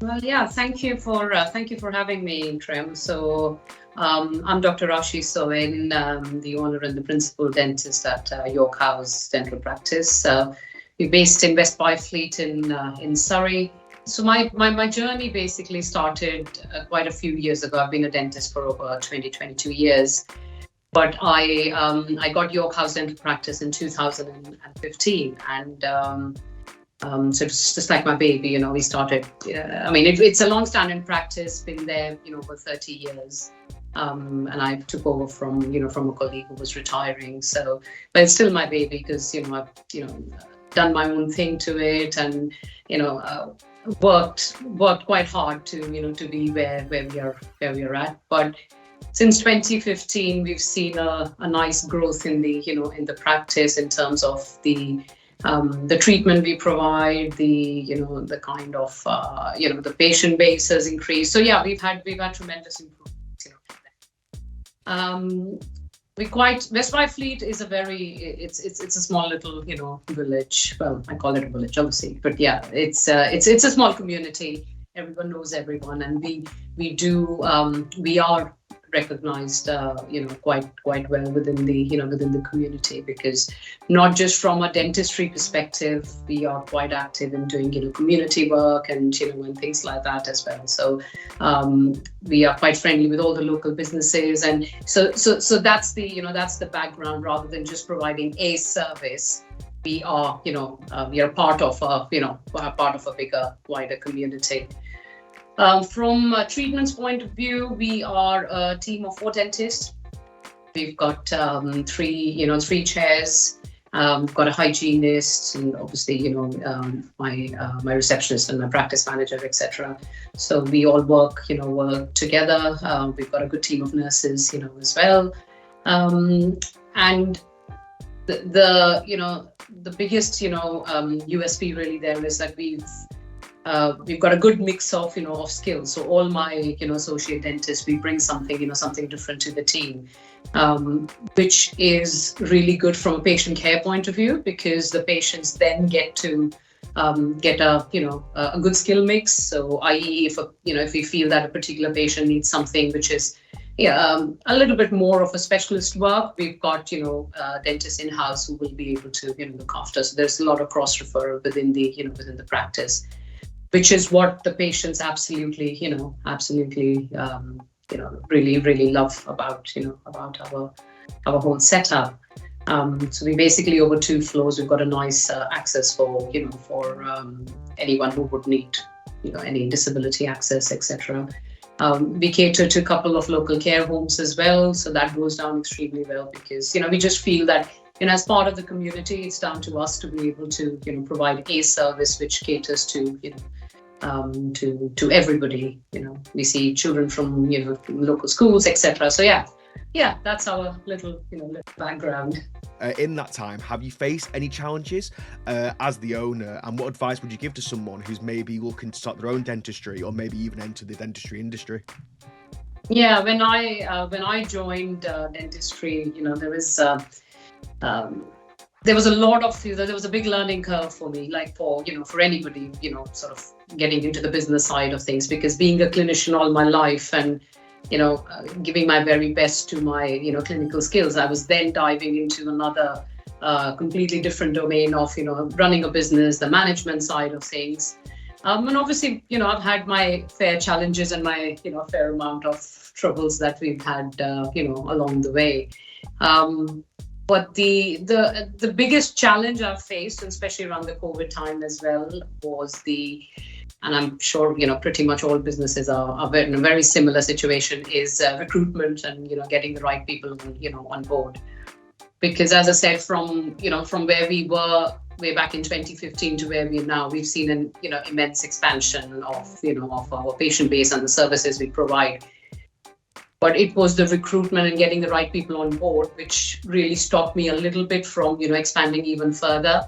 Well, yeah, thank you for having me, Trem. So, I'm Dr. Rashi Soin, the owner and the principal dentist at York House Dental Practice. We're based in West Byfleet in Surrey. So my journey basically started quite a few years ago. I've been a dentist for over 22 years. But I got York House Dental Practice in 2015, and so it's just like my baby, we started. I mean, it's a long-standing practice, been there, for 30 years. And I took over from a colleague who was retiring. So, but it's still my baby because I've done my own thing to it, and worked quite hard to be where we are at. But since 2015, we've seen a nice growth in the practice in terms of the treatment we provide, the kind of the patient base has increased. So yeah, we've had tremendous improvements. West Byfleet is it's a small little village. Well, I call it a village, obviously, but yeah, it's a small community. Everyone knows everyone, and we are recognized quite well within the community, because not just from a dentistry perspective, we are quite active in doing community work and things like that as well. So we are quite friendly with all the local businesses, and so that's the background. Rather than just providing a service, we are part of a bigger, wider community. From a treatments point of view, we are a team of 4 dentists. We've got three chairs. We've got a hygienist, and obviously, my receptionist and my practice manager, etc. So we all work together. We've got a good team of nurses, as well. And the biggest USP really there is that we've got a good mix of skills. So all my associate dentists, we bring something different to the team, which is really good from a patient care point of view, because the patients then get to get a good skill mix. So i.e., if we feel that a particular patient needs something which is a little bit more of a specialist work, we've got dentists in house who will be able to look after. So there's a lot of cross referral within the practice, which is what the patients absolutely really, really love about our whole setup. So we basically, over 2 floors, we've got a nice access for anyone who would need any disability access, etc. We cater to a couple of local care homes as well, so that goes down extremely well, because we just feel that as part of the community, it's down to us to be able to provide a service which caters to everybody. We see children from local schools, etc. So yeah, that's our little background. In that time, have you faced any challenges as the owner, and what advice would you give to someone who's maybe looking to start their own dentistry, or maybe even enter the dentistry industry? Yeah, when I joined dentistry, there was a lot of there was a big learning curve for me, like for anybody, sort of getting into the business side of things, because being a clinician all my life and giving my very best to my clinical skills, I was then diving into another completely different domain of running a business, the management side of things. And obviously, I've had my fair challenges and my fair amount of troubles that we've had along the way. But the biggest challenge I've faced, and especially around the COVID time as well, was and I'm sure pretty much all businesses are in a very similar situation, is recruitment and getting the right people on board. Because as I said, from where we were way back in 2015 to where we are now, we've seen an immense expansion of our patient base and the services we provide. But it was the recruitment and getting the right people on board which really stopped me a little bit from expanding even further.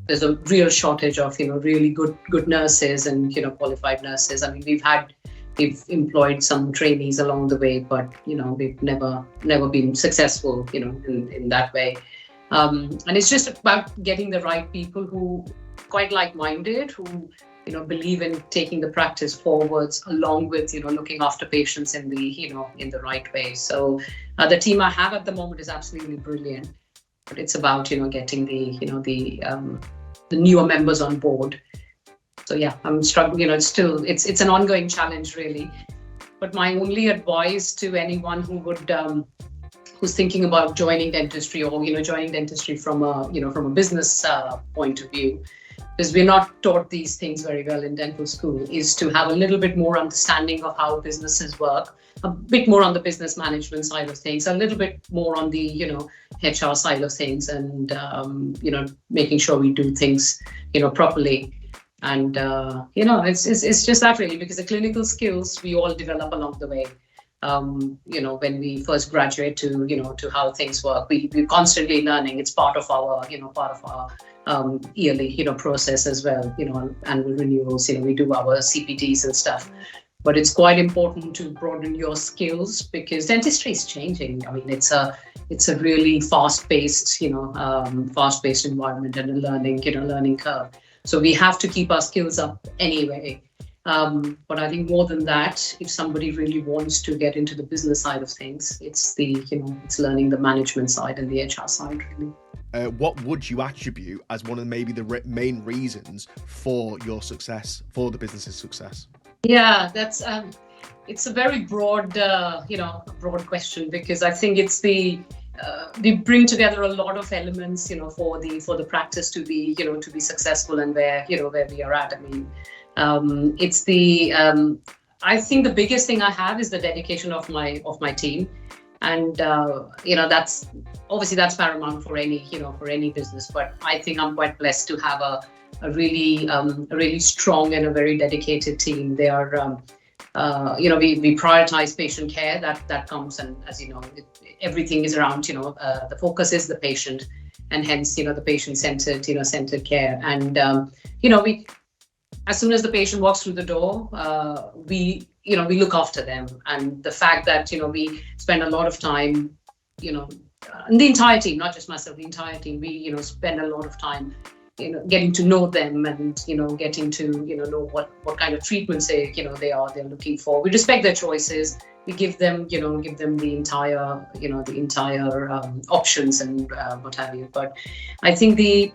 There's a real shortage of really good nurses and qualified nurses. I mean, we've employed some trainees along the way, but we've never been successful in that way. And it's just about getting the right people who quite like-minded, who believe in taking the practice forwards along with, looking after patients in the right way. So the team I have at the moment is absolutely brilliant, but it's about, getting the newer members on board. So yeah, I'm struggling, it's an ongoing challenge really. But my only advice to anyone who's thinking about joining dentistry or, joining dentistry from a business point of view, because we're not taught these things very well in dental school, is to have a little bit more understanding of how businesses work, a bit more on the business management side of things, a little bit more on the, HR side of things, and, making sure we do things, properly. And, it's just that really, because the clinical skills we all develop along the way. When we first graduate to how things work, we're constantly learning. It's part of our yearly, process as well, annual renewals, we do our CPDs and stuff. But it's quite important to broaden your skills, because dentistry is changing. I mean, it's a really fast-paced environment and a learning curve. So we have to keep our skills up anyway. But I think more than that, if somebody really wants to get into the business side of things, it's it's learning the management side and the HR side really. What would you attribute as one of maybe the main reasons for your success, for the business's success? Yeah, that's it's a very broad, broad question, because I think it's we bring together a lot of elements, for the practice to be successful and where we are at. I mean, I think the biggest thing I have is the dedication of my team. And, that's paramount for any business. But I think I'm quite blessed to have a really strong and a very dedicated team. They are, we prioritize patient care. That comes, and as you know, everything is around, the focus is the patient, and hence, the patient-centered care. And, we, as soon as the patient walks through the door, we look after them. And the fact that, we spend a lot of time, and the entire team, not just myself, the entire team, we, spend a lot of time, getting to know them, and, getting to, know what kind of treatments they're looking for. We respect their choices. We give them the entire options and what have you. But I think the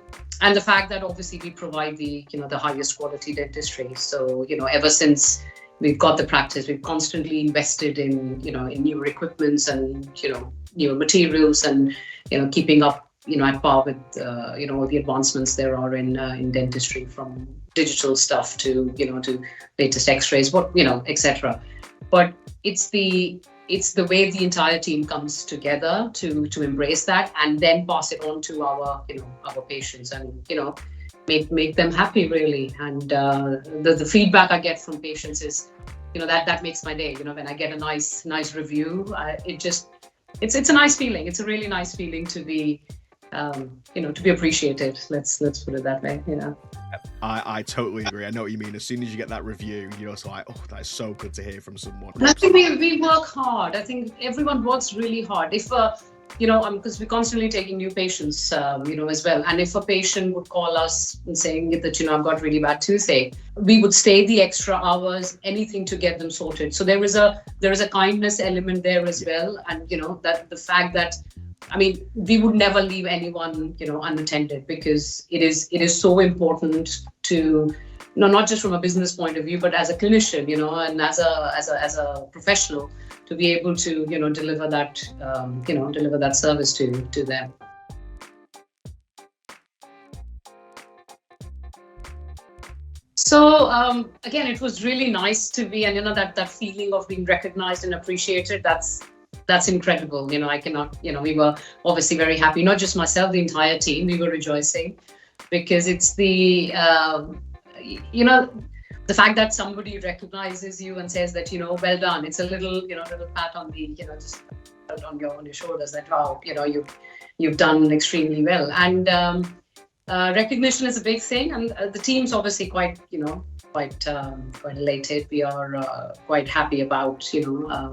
fact that obviously we provide the highest quality dentistry. So, ever since we've got the practice, we've constantly invested in newer equipments and, newer materials, and, keeping up, at par with, all the advancements there are in dentistry, from digital stuff to, to latest x-rays, etc. But it's the way the entire team comes together to embrace that, and then pass it on to our patients, and, make them happy really. And the feedback I get from patients is, that makes my day. When I get a nice review, it's a nice feeling. It's a really nice feeling to be, to be appreciated. Let's put it that way. I totally agree. I know what you mean. As soon as you get that review, it's like, oh, that's so good to hear from someone. I think we work hard. I think everyone works really hard. If because we're constantly taking new patients, as well. And if a patient would call us and saying that, I've got really bad toothache, we would stay the extra hours, anything to get them sorted. So there is a kindness element there as well. And, that the fact that, we would never leave anyone, unattended, because it is so important to, not just from a business point of view, but as a clinician, and as a professional, to be able to, deliver that service to them. So again, it was really nice to be, and that feeling of being recognized and appreciated. That's incredible. I cannot. We were obviously very happy. Not just myself, the entire team. We were rejoicing, because it's the the fact that somebody recognizes you and says that, well done. It's a little pat on the, just on your shoulders, that, wow, you've done extremely well. And recognition is a big thing, and the team's obviously quite, quite elated. We are quite happy about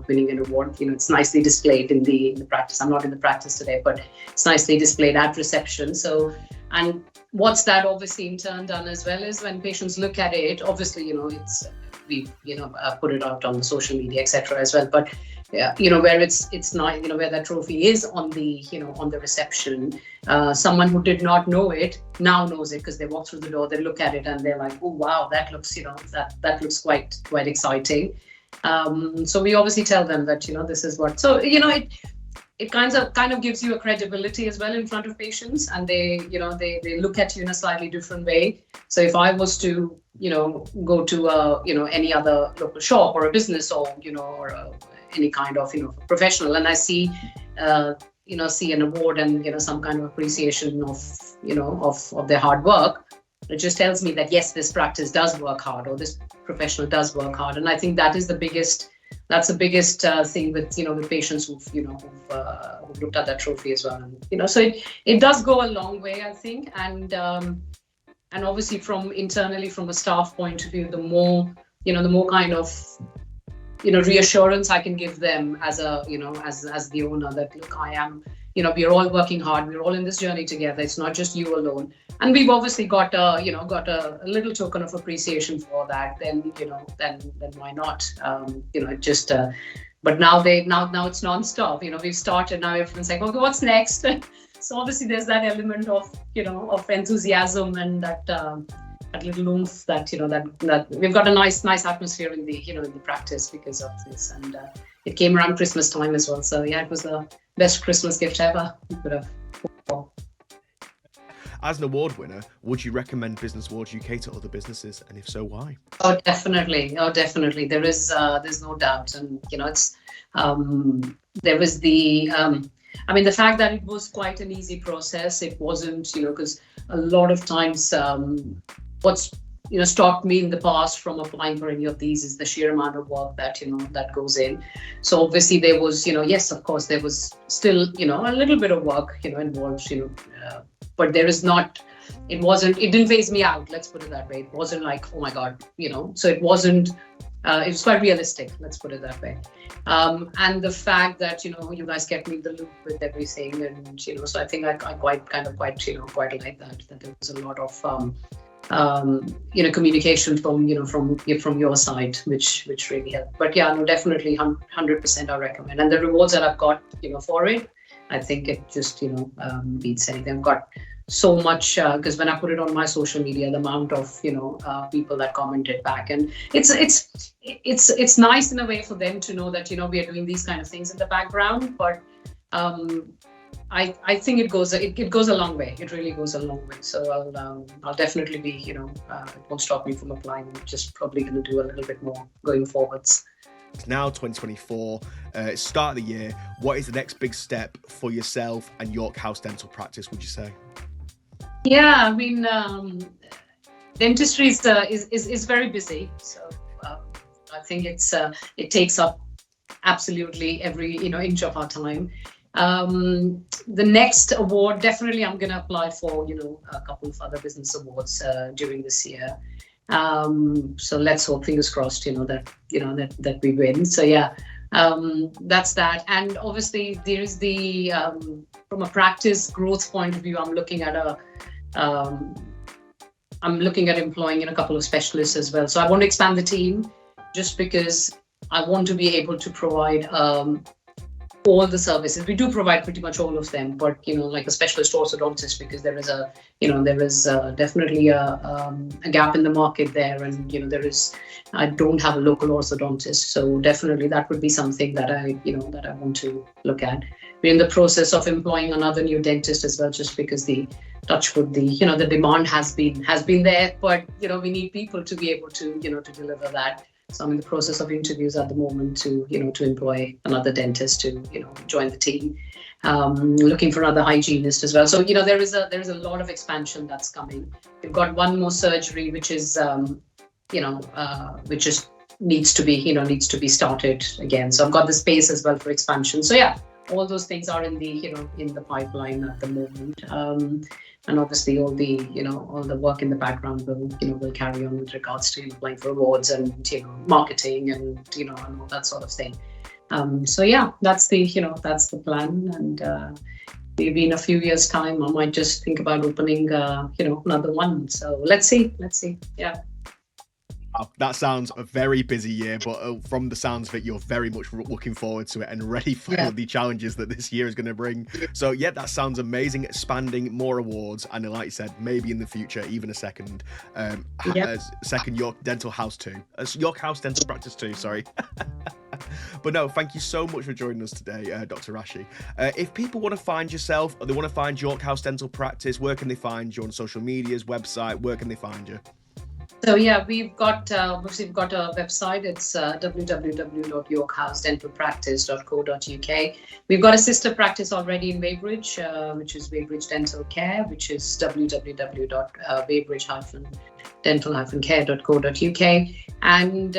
winning an award. It's nicely displayed in the practice. I'm not in the practice today, but it's nicely displayed at reception. So, and what's that obviously in turn done as well is when patients look at it, obviously it's we put it out on the social media, etc. as well. But yeah, where it's not, where that trophy is on the on the reception, someone who did not know it now knows it, because they walk through the door, they look at it, and they're like, oh wow, that looks that looks quite exciting. So we obviously tell them that this is what. So it kind of gives you a credibility as well in front of patients, and they look at you in a slightly different way. So if I was to go to any other local shop or a business or any kind of professional, and I see see an award and some kind of appreciation of their hard work, it just tells me that yes, this practice does work hard, or this professional does work hard. And I think that is the biggest thing with with patients who've looked at that trophy as well. And so it does go a long way, I think. And obviously from internally, from a staff point of view, the more kind of reassurance I can give them as a as the owner, that look, I am we are all working hard, we're all in this journey together, it's not just you alone. And we've obviously got a little token of appreciation for that, then then why not? Just but now it's non-stop. We've started, now everyone's like, okay, what's next? So obviously there's that element of of enthusiasm, and that little oomph that that we've got a nice atmosphere in the in the practice because of this. And it came around Christmas time as well, so yeah, it was the best Christmas gift ever you could have. As an award winner, would you recommend Business Awards UK to other businesses, and if so, why? Oh, definitely. There is there's no doubt. And it's there was the the fact that it was quite an easy process. It wasn't because a lot of times what's stopped me in the past from applying for any of these is the sheer amount of work that that goes in. So obviously there was yes, of course there was still a little bit of work involved, but there is not, it didn't phase me out, let's put it that way. It wasn't like, oh my god, so it wasn't, it was quite realistic, let's put it that way. And the fact that you guys kept me in the loop with everything, and so I think I quite like that there was a lot of communication from your side, which really helped. But yeah, no, definitely 100% I recommend. And the rewards that I've got for it, I think it just beats anything. I've got so much because when I put it on my social media, the amount of people that commented back, and it's nice in a way for them to know that we are doing these kind of things in the background. But I think it goes a long way. It really goes a long way. So I'll definitely be it won't stop me from applying. I'm just probably going to do a little bit more going forwards. It's now 2024, start of the year. What is the next big step for yourself and York House Dental Practice, would you say? Yeah, dentistry is very busy. So I think it takes up absolutely every inch of our time. The next award, definitely I'm going to apply for a couple of other business awards during this year. So let's hope, fingers crossed, that we win. So yeah, that's that. And obviously there is the from a practice growth point of view, I'm looking at employing a couple of specialists as well. So I want to expand the team, just because I want to be able to provide all the services. We do provide pretty much all of them, but like a specialist orthodontist, because there is definitely a gap in the market there, and I don't have a local orthodontist, so definitely that would be something that I want to look at. We're in the process of employing another new dentist as well, just because the demand has been there, but we need people to be able to to deliver that. So I'm in the process of interviews at the moment to employ another dentist to join the team. Looking for another hygienist as well. So there is a lot of expansion that's coming. We've got one more surgery which is which just needs to be started again. So I've got the space as well for expansion. So yeah, all those things are in the in the pipeline at the moment. And obviously all the work in the background will carry on with regards to applying for awards and marketing and and all that sort of thing. So yeah, that's the plan. And maybe in a few years' time, I might just think about opening another one. So let's see. Yeah. That sounds a very busy year, but from the sounds of it, you're very much looking forward to it and ready for the challenges that this year is going to bring. So yeah, that sounds amazing. Expanding more awards, and like you said, maybe in the future, even a second York Dental House 2, York House Dental Practice 2. Sorry. But no, thank you so much for joining us today, Dr. Rashi. If people want to find yourself, or they want to find York House Dental Practice, where can they find you on social medias, website? Where can they find you? So yeah, we've got a website. It's www.yorkhousedentalpractice.co.uk. We've got a sister practice already in Weybridge, which is Weybridge Dental Care, which is www.weybridge-dental-care.co.uk. And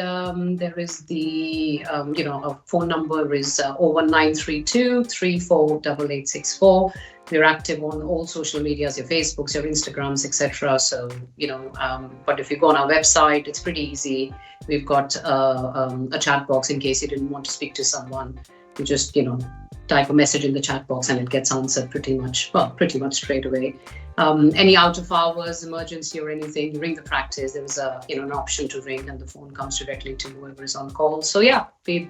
there is the our phone number is 01932 348864. We're active on all social medias, your Facebooks, your Instagrams, etc. So, but if you go on our website, it's pretty easy. We've got a chat box in case you didn't want to speak to someone. You just, type a message in the chat box and it gets answered pretty much straight away. Any out of hours, emergency or anything, you ring the practice. There is an option to ring and the phone comes directly to whoever is on call. So yeah, we,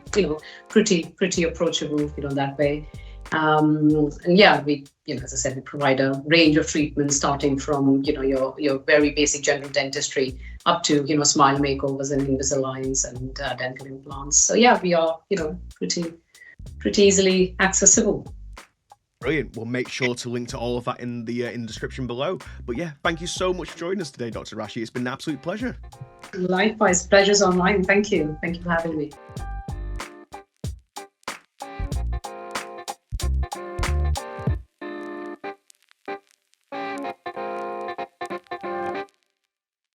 pretty approachable, that way. And yeah, we, as I said, we provide a range of treatments starting from, your very basic general dentistry up to, smile makeovers and Invisaligns and dental implants. So yeah, we are, pretty easily accessible. Brilliant. We'll make sure to link to all of that in the description below. But yeah, thank you so much for joining us today, Dr. Rashi. It's been an absolute pleasure. Likewise, pleasure's on mine. Thank you. Thank you for having me.